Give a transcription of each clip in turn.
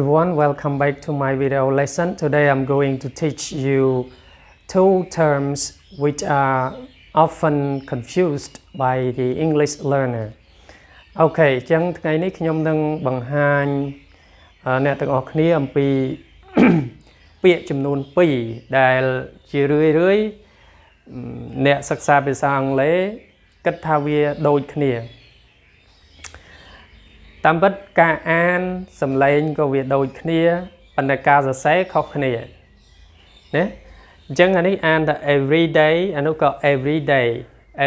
everyone, welcome back to my video lesson. Today I'm going to teach you two terms which are often confused by the English learner. Okay, ចឹងថ្ងៃនេះខ្ញុំនឹងបង្ហាញអ្នកទាំងអស់គ្នាអំពីពាក្យចំនួន2ដែលជារឿយៗអ្នកសិក្សាភាសាអង់គ្លេសគិតថាវាដូចគ្នាតាមពិតការអានសំឡេងក៏វាដូចគ្នាប៉ុន្តែការសរសេរខុសគ្នាណាអញ្ចឹងអានេះអានថា everyday អានោះក៏ everyday អ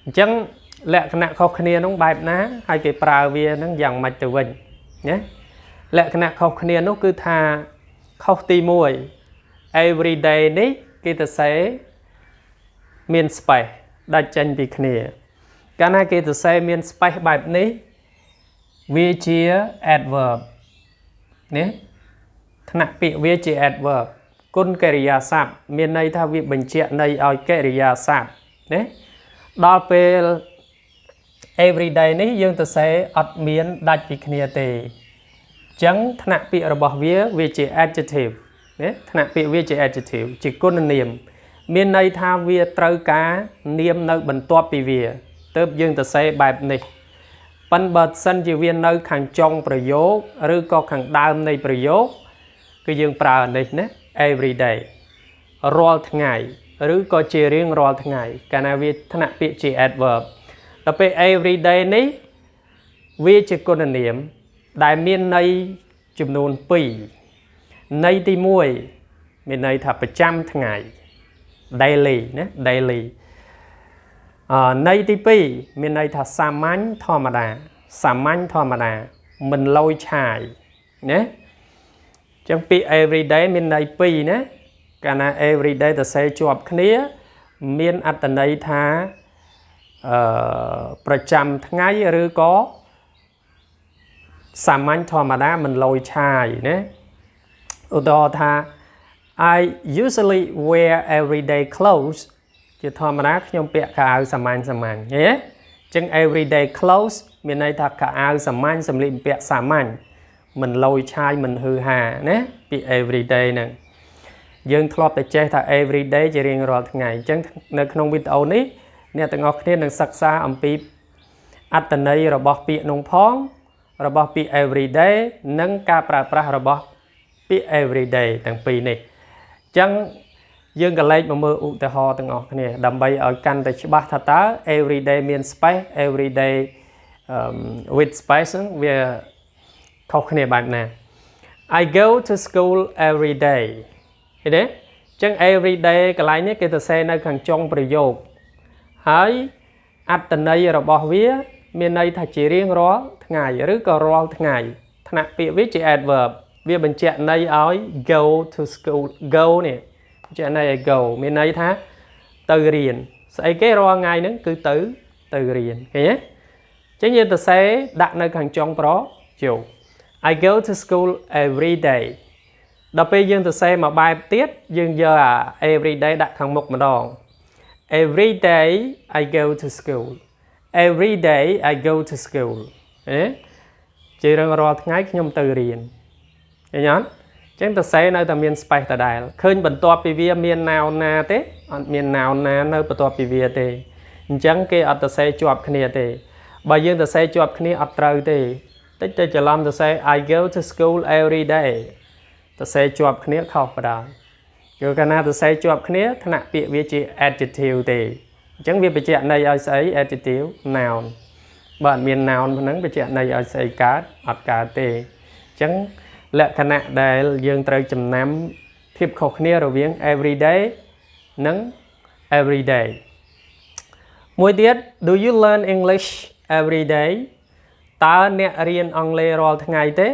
ញ្ចឹងលក្ខណៈខុសគ្នានោះបែបណាហើយគេប្រើវានឹងយ៉ាងម៉េចទៅវិញណាលក្ខណៈខុសគ្នានោះគឺថាខុសទី1 everyday នេះគេទៅសេមាន space ដាច់ចេញពីគ្នាកាលណាគេទៅសេមាន space បែបនេះវាជា adverb ណាថ្នាក់ពាក្យវាជា adverb គុណកិរិយាសព្ទមានន័យថាវាបញ្ជាក់ន័យឲ្យកិរិយាសព្ទណាដល់ពេល everyday នេះយើងទៅសេអត់មានដាច់ពីគ្នាទេអញ្ចឹងថ្នាក់ពាក្យរបស់វាជា adjective ណាថ្នាក់ពាក្យវាជា adjective ជាគុណនាមមានន័យថាវាត្រូវការនាមនៅបន្ទាប់ពីវាទើបយើងទៅសេបែបនេះប៉ុន្តែបើសិនជាវានៅខាងចុងប្រយោគឬក៏ខាងដើមនៃប្រយោគគឺយើងប្រើនេះណា everyday រាល់ថ្ងៃឬក៏ជារៀងរាល់ថ្ងៃកាលណាវាថ្នាក់ពាក្យជា adverb ដល់ពេល everyday នេះវាជាគុណនាមដែលមានន័យចំនួន2ន័យទី1មានន័យថាប្រចាំថ្ងៃ daily ណា daily ន័យទី2មានន័យថាសាមញ្ញធម្មតាមិនលយឆាយណាចឹងពាក្យ everyday មានន័យ2ណាកាលណា everyday ទៅសេជាប់គ្នាមានអត្ថន័យថាប្រចាំថ្ងៃឬក៏សាមញ្ញធម្មតាមិនលយឆាយណាឧទាហរណ៍ថា I usually wear everyday clothes ជាធម្មតាខ្ញុំពាក់ខោអាវសាមញ្ញឃើញទេអញ្ចឹង everyday clothes មានន័យថាខោអាវសាមញ្ញសម្លៀកបំពាក់សាមញ្ញមិនលយឆាយមិនហឺហាណាពាក្យ everyday ហ្នឹងយើងធ្លាប់តែចេះថា everyday ជារៀងរាល់ថ្ងៃអញ្ចឹងនៅក្នុងវីដេអូនេះអ្នកទាំងអស់គ្នានឹងសិក្សាអំពីអត្ថន័យរបស់ពាក្យនោះផងរបស់ពាក្យ everyday និងការប្រើប្រាស់របស់ពាក្យ everyday ទាំងពីរនេះអញ្ចឹងយើងក៏លេខមកមើលឧទាហរណ៍ទាំងអស់គ្នាដើម្បីឲ្យកាន់តែច្បាស់ថាតើ everyday មាន space everyday with space វាខុសគ្នាបែបណា I go to school every day ឃើញទេអញ្ចឹង everyday កន្លែងនេះគេទៅសេនៅខាងចុងប្រយោគហើយអត្ថន័យរបស់វាមានន័យថាជារៀងរាល់ថ្ងៃឬក៏រាល់ថ្ងៃថ្នាក់ពាក្យវាជា adverb វាបញ្ជាក់ន័យឲ្យ go to school go នេះបញ្ជាក់ន័យឲ្យ go មានន័យថាទៅរៀនស្អីគេរាល់ថ្ងៃហ្នឹងគឺទៅរៀនឃើញទេអញ្ចឹងយើងទៅសេដាក់នៅខាងចុងប្រយោគ I go to school every day ដល់ពេលយើងទៅសេមកបែបទៀតយើងយកអា every day ដាក់ខាងមុខម្ដង Every day I go to school Every day I go to school ជារៀងរាល់ថ្ងៃខ្ញុំទៅរៀនឃើញអត់អញ្ចឹងទៅសេនៅតែមាន space ដដែលឃើញបន្ទាប់ពីវាមាន noun ណាទេអត់មាន noun ណានៅបន្ទាប់ពីវាទេអញ្ចឹងគេអត់ទៅសេជាប់គ្នាទេបើយើងទៅសេជាប់គ្នាអត់ត្រូវទេតិចទៅច្រឡំទៅសេ I go to school every day ទៅសេជាប់គ្នាខុសបណ្ដោយគឺកាលណាទៅសេជាប់គ្នាថ្នាក់ពាក្យវាជា adjective ទេអញ្ចឹងវាបញ្ជាក់ន័យឲ្យស្អី adjective noun បើអត់មាន noun ហ្នឹងបញ្ជាក់ន័យឲ្យស្អីកើតអត់កើតទេអញ្ចឹងលក្ខណៈដែលយើងត្រូវចំណាំភាពខុសគ្នារវាង everyday និង everyday មួយទៀត Do you learn English every day តើអ្នករៀនអង់គ្លេសរាល់ថ្ងៃទេ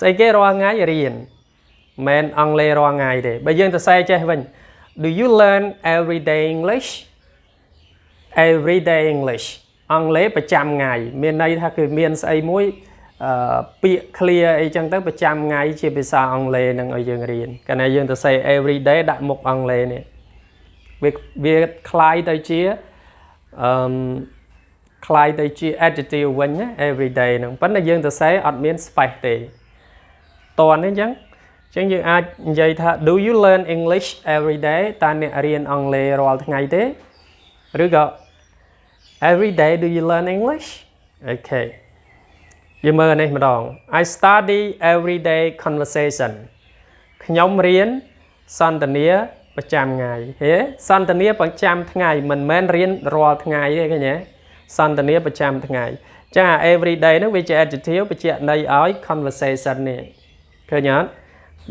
ស្អីគេរាល់ថ្ងៃរៀនមិនអង់គ្លេសរាល់ថ្ងៃទេបើយើងទៅសេចេះវិញ Do you learn everyday English everyday English អង់គ្លេសប្រចាំថ្ងៃមានន័យថាគឺមានស្អីមួយពាក្យ clear អីចឹងទៅប្រចាំថ្ងៃជាភាសាអង់គ្លេសនឹងឲ្យយើងរៀនកាលណាយើងទៅសេ everyday ដាក់មុខអង់គ្លេសនេះវាคล้ายទៅជា ខ្លាយទៅជា adjective វិញណា everyday ហ្នឹងប៉ុន្តែយើងទៅសេអត់មាន space ទេតើនេះអញ្ចឹងយើងអាចនិយាយថា do you learn English every day តើអ្នករៀនអង់គ្លេសរាល់ថ្ងៃទេឬក៏ every day do you learn English okay យើងមើលនេះម្ដង I study everyday conversation ខ្ញុំរៀនសន្ទនាប្រចាំថ្ងៃហេសន្ទនាប្រចាំថ្ងៃមិនមែនរៀនរាល់ថ្ងៃទេឃើញទេសន្ទនាប្រចាំថ្ងៃចា everyday ហ្នឹងវាជា adjective បញ្ជាក់ន័យឲ្យ conversation នេះឃើញអត់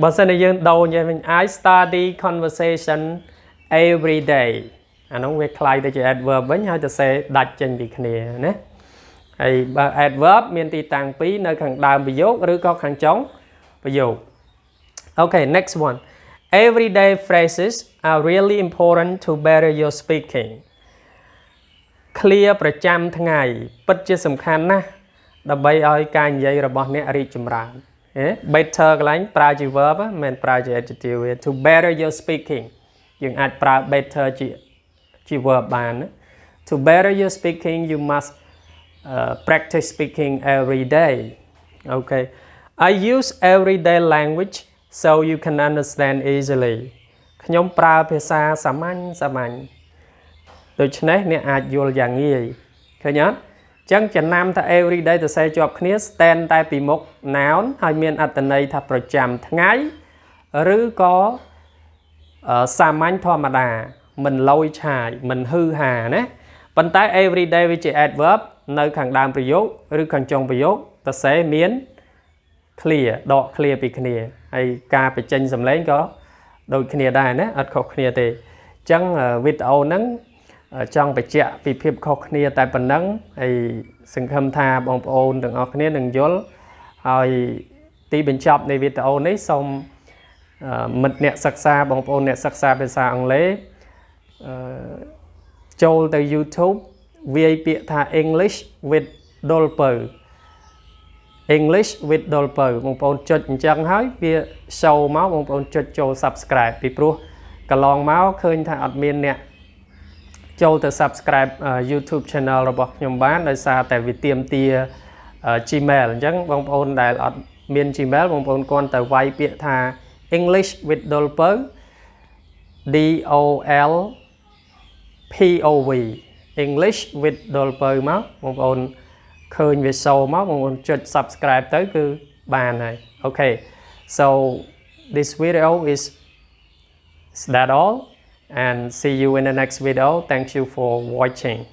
បើសិនជាយើងដូរនិយាយវិញ I study conversation every day អានោះវាคล้ายទៅជា adverb វិញហើយទៅសេដាច់ចេញពីគ្នាណាហើយបើ adverb មានទីតាំងពីរនៅខាងដើមប្រយោគឬក៏ខាងចុងប្រយោគ Okay next one everyday phrases are really important to better your speaking clear ប្រចាំថ្ងៃពិតជាសំខាន់ណាស់ដើម្បីឲ្យការនិយាយរបស់អ្នករីកចម្រើនbetter កន្លែងប្រើជា verb មិនមែនប្រើជា adjective to better your speaking យើងអាចប្រើ better ជា verb បានណា to better your speaking you must practice speaking every day okay I use everyday language so you can understand easily ខ្ញុំប្រើភាសាសាមញ្ញដូច្នេះអ្នកអាចយល់យ៉ាងងាយឃើញអត់ចឹងចំណាំថា everyday ទៅសេជាប់គ្នា stand តែពីមុខ noun ហើយមានអត្ថន័យថាប្រចាំថ្ងៃឬក៏សាមញ្ញធម្មតាមិនលយឆាយមិនហឺហាណាប៉ុន្តែ everyday វាជា adverb នៅខាងដើមប្រយោគឬខាងចុងប្រយោគទៅសេមាន clear ដក clear ពីគ្នាហើយការបញ្ចេញសំឡេងក៏ដូចគ្នាដែរណាអត់ខុសគ្នាទេអញ្ចឹងវីដេអូហ្នឹងចង់បញ្ជាក់ពីភាពខុសគ្នាតែប៉ុណ្ណឹងហើយសង្ឃឹមថាបងប្អូនទាំងអស់គ្នានឹងយល់ហើយទីបញ្ចប់នៃវីដេអូនេះសូមមិត្តអ្នកសិក្សាបងប្អូនអ្នកសិក្សាភាសាអង់គ្លេសចូលទៅ YouTube វាយពាក្យថា English with Dolper English with Dolper បងប្អូនចុចអញ្ចឹងហើយវា show មកបងប្អូនចុចចូល subscribe ពីព្រោះកន្លងមកឃើញថាអត់មានអ្នកចូលទៅ subscribe YouTube channel របស់ខ្ញុំបានដោយសារតែវាទាមទារ Gmail អញ្ចឹងបងប្អូនដែលអត់មាន Gmail បងប្អូនគ្រាន់តែវាយពាក្យថា English with Dolper DOLPOV English with Dolper មកបងប្អូនឃើញវា show មកបងប្អូនចុច subscribe ទៅគឺបានហើយ Okay so this video is that all and see you in the next video. Thank you for watching.